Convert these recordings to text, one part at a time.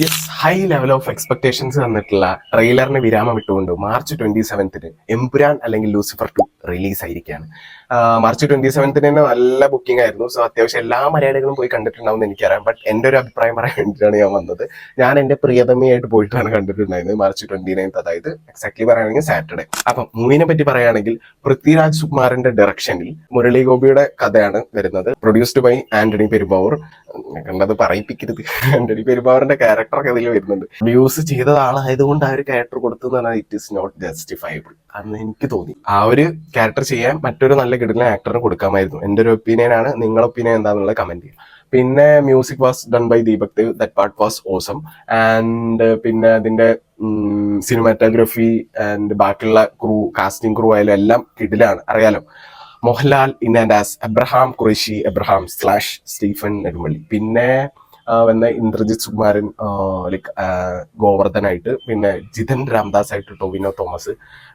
Yes, high level of expectations തന്നിട്ടുള്ള ട്രെയിലറിന് വിരാമം ഇട്ടുകൊണ്ട് മാർച്ച് 27 എമ്പുരാൻ അല്ലെങ്കിൽ ലൂസിഫർ 2 റിലീസ് ആയിരിക്കുകയാണ്. മാർച്ച് 27 തന്നെ നല്ല ബുക്കിംഗ് ആയിരുന്നു. സോ അത്യാവശ്യം എല്ലാ മലയാളികളും പോയി കണ്ടിട്ടുണ്ടാവും എന്ന് എനിക്കറിയാം. ബട്ട് എൻ്റെ ഒരു അഭിപ്രായം പറയാൻ വേണ്ടിയിട്ടാണ് ഞാൻ വന്നത്. ഞാൻ എൻ്റെ പ്രിയതമയായിട്ട് പോയിട്ടാണ് കണ്ടിട്ടുണ്ടായിരുന്നത് മാർച്ച് 29, അതായത് എക്സാക്ട്ലി പറയുകയാണെങ്കിൽ സാറ്റർഡേ. അപ്പം മൂവിനെ പറ്റി പറയുകയാണെങ്കിൽ പൃഥ്വിരാജ് സുകുമാറിന്റെ ഡയറക്ഷനിൽ മുരളി ഗോപിയുടെ കഥയാണ് വരുന്നത്. Produced by Antony Perumbavoor. കണ്ടത് പറയിപ്പിക്കരുത്. ആന്റണി പെരുമ്പാവൂരിന്റെ ക്യാരക്ടറൊക്കെ അതിൽ വരുന്നുണ്ട്. യൂസ് ചെയ്ത ആളായതുകൊണ്ട് ആ ഒരു ക്യാരക്ടർ കൊടുത്തു എന്നാണ് ഇറ്റ് ഈസ് നോട്ട് ജസ്റ്റിഫൈബിൾ എന്ന് എനിക്ക് തോന്നി. ആ ഒരു ക്യാരക്ടർ ചെയ്യാൻ മറ്റൊരു നല്ല കിടലിനെ ആക്ടറിന് കൊടുക്കാമായിരുന്നു. എൻ്റെ ഒരു ഒപ്പീനിയൻ ആണ്. നിങ്ങളുടെ ഒപ്പീനിയൻ എന്താണെന്നുള്ളത് കമന്റ് ചെയ്യാം. പിന്നെ music was done by Deepak Dev. That part was awesome. And പിന്നെ അതിന്റെ സിനിമാറ്റോഗ്രഫി ആൻഡ് ബാക്കിയുള്ള കാസ്റ്റിംഗ് ക്രൂ ആയാലും എല്ലാം കിടിലാണ്. അറിയാലോ, Mohanlal in and as Abraham Qureshi Abraham / Stephen Nedumpally. പിന്നെ വന്ന ഇന്ദ്രജിത് സുകുമാരൻ ലൈക്ക് ഗോവർദ്ധനായിട്ട്, പിന്നെ ജിതൻ രാംദാസ് ആയിട്ട് ടൊവിനോ തോമസ്,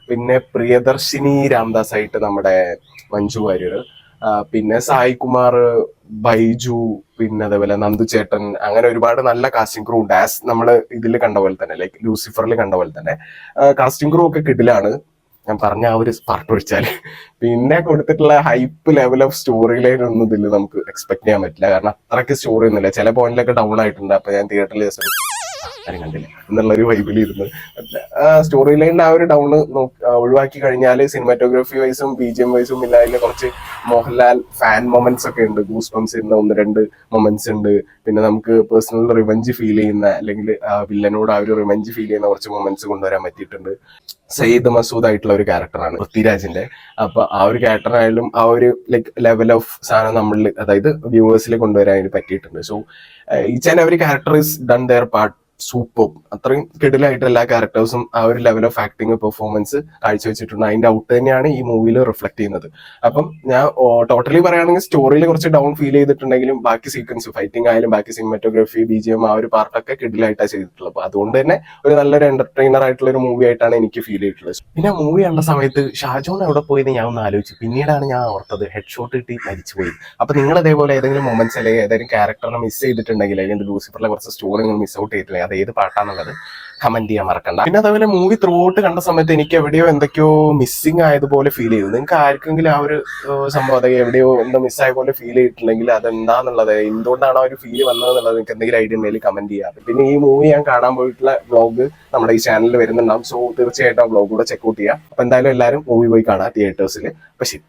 പിന്നെ പ്രിയദർശിനി രാംദാസ് ആയിട്ട് നമ്മുടെ മഞ്ജു വാര്യർ, പിന്നെ സായി കുമാർ, ബൈജു, പിന്നെ അതേപോലെ നന്ദു ചേട്ടൻ, അങ്ങനെ ഒരുപാട് നല്ല കാസ്റ്റിംഗ് ക്രൂ ഉണ്ട്. ആസ് നമ്മൾ ഇതിൽ കണ്ട പോലെ തന്നെ, ലൈക്ക് ലൂസിഫറിൽ കണ്ട പോലെ തന്നെ കാസ്റ്റിംഗ് ക്രൂ ഒക്കെ കിടിലാണ്. ഞാൻ പറഞ്ഞ ആ ഒരു പാർട്ട് ഒഴിച്ചാൽ പിന്നെ കൊടുത്തിട്ടുള്ള hype level of story line ഒന്നും ഇതിൽ നമുക്ക് എക്സ്പെക്ട് ചെയ്യാൻ പറ്റില്ല. കാരണം അത്രയ്ക്ക് സ്റ്റോറി ഒന്നുമില്ല. ചില പോയിന്റിലൊക്കെ ഡൗൺ ആയിട്ടുണ്ട്. അപ്പൊ ഞാൻ തിയേറ്ററിൽ ആരും കണ്ടില്ല എന്നുള്ളൊരു വൈബിൽ ഇരുന്ന് സ്റ്റോറി ലൈനിന്റെ ആ ഒരു ഡൗൺ ഒഴിവാക്കി കഴിഞ്ഞാൽ സിനിമാറ്റോഗ്രഫി വൈസും BGM വൈസും ഇല്ല. അതിൽ കുറച്ച് മോഹൻലാൽ ഫാൻ മൊമെന്റ്സ് ഒക്കെ ഉണ്ട്. ഗൂസ് ബംസ് ചെയ്യുന്ന 1-2 മൊമെന്റ്സ് ഉണ്ട്. പിന്നെ നമുക്ക് പേഴ്സണൽ റിവഞ്ച് ഫീൽ ചെയ്യുന്ന, അല്ലെങ്കിൽ വില്ലനോട് ആ ഒരു റിവഞ്ച് ഫീൽ ചെയ്യുന്ന കുറച്ച് മൊമെന്റ്സ് കൊണ്ടുവരാൻ പറ്റിയിട്ടുണ്ട്. സയ്യിദ് മസൂദ് ആയിട്ടുള്ള ഒരു ക്യാരക്ടറാണ് പൃഥ്വിരാജിന്റെ. അപ്പൊ ആ ഒരു ക്യാരക്ടറായാലും ആ ഒരു ലൈക്ക് ലെവൽ ഓഫ് സാധനം നമ്മളിൽ, അതായത് വ്യൂവേഴ്സിൽ കൊണ്ടുവരാൻ പറ്റിയിട്ടുണ്ട്. So each and every character is done their part super. അത്രയും കിടിലായിട്ട് എല്ലാ ക്യാരക്ടേഴ്സും ആ ഒരു ലെവൽ ഓഫ് ആക്ടിങ് പെർഫോമൻസ് കാഴ്ചവെച്ചിട്ടുണ്ട്. അതിന്റെ ഔട്ട് തന്നെയാണ് ഈ മൂവിയിൽ റിഫ്ലക്ട് ചെയ്യുന്നത്. അപ്പം ഞാൻ ടോട്ടലി പറയുകയാണെങ്കിൽ സ്റ്റോറിയിൽ കുറച്ച് ഡൗൺ ഫീൽ ചെയ്തിട്ടുണ്ടെങ്കിലും ബാക്കി സീക്വൻസ്, ഫൈറ്റിംഗ് ആയാലും ബാക്കി സിനിമാറ്റോഗ്രഫി, BGM, ആ ഒരു പാർട്ടൊക്കെ കിടിലായിട്ടാണ് ചെയ്തിട്ടുള്ളത്. അപ്പൊ അതുകൊണ്ട് തന്നെ ഒരു നല്ലൊരു എന്റർടൈനർ ആയിട്ടുള്ള ഒരു മൂവി ആയിട്ടാണ് എനിക്ക് ഫീൽ ചെയ്തിട്ടുള്ളത്. പിന്നെ മൂവി കണ്ട സമയത്ത് ഷാജോൺ എവിടെ പോയെന്ന് ഞാൻ ഒന്ന് ആലോചിച്ചു. പിന്നീടാണ് ഞാൻ ഓർത്തത് ഹെഡ് ഷോട്ട് കിട്ടി മരിച്ചുപോയി. അപ്പൊ നിങ്ങൾ അതേപോലെ ഏതെങ്കിലും മൊമെന്റ്സ് അല്ലെങ്കിൽ ഏതെങ്കിലും ക്യാരക്ടറിനെ മിസ് ചെയ്തിട്ടുണ്ടെങ്കിൽ, അല്ലെങ്കിൽ ലൂസിഫറിലെ കുറച്ച് സ്റ്റോറി നിങ്ങൾ മിസ് ഔട്ട് ചെയ്തിട്ടില്ലെങ്കിൽ അത് ഏത് പാട്ടാന്നുള്ളത് കമന്റ് ചെയ്യാൻ മറക്കണ്ട. പിന്നെ അതേപോലെ മൂവി ത്രൂ ഔട്ട് കണ്ട സമയത്ത് എനിക്ക് എവിടെയോ എന്തൊക്കെയോ മിസ്സിംഗ് ആയതുപോലെ ഫീൽ ചെയ്തു. നിങ്ങൾക്ക് ആർക്കെങ്കിലും ആ ഒരു സംഭവം അതൊക്കെ എവിടെയോ എന്തോ മിസ്സായ പോലെ ഫീൽ ചെയ്തിട്ടുണ്ടെങ്കിൽ അതെന്താന്നുള്ളത്, എന്തുകൊണ്ടാണ് ആ ഒരു ഫീൽ വന്നതെന്നുള്ളത് നിങ്ങൾക്ക് എന്തെങ്കിലും ഐഡിയ ഉണ്ടെങ്കിൽ കമന്റ് ചെയ്യാം. പിന്നെ ഈ മൂവി ഞാൻ കാണാൻ പോയിട്ടുള്ള വ്ളോഗ് നമ്മുടെ ഈ ചാനലിൽ വരുന്നുണ്ടാവും. സോ തീർച്ചയായിട്ടും ആ വ്ളോഗ് കൂടെ ചെക്കൗട്ട് ചെയ്യാം. അപ്പൊ എന്തായാലും എല്ലാവരും മൂവി പോയി കാണാം തിയേറ്റേഴ്സിൽ. അപ്പൊ ശരി.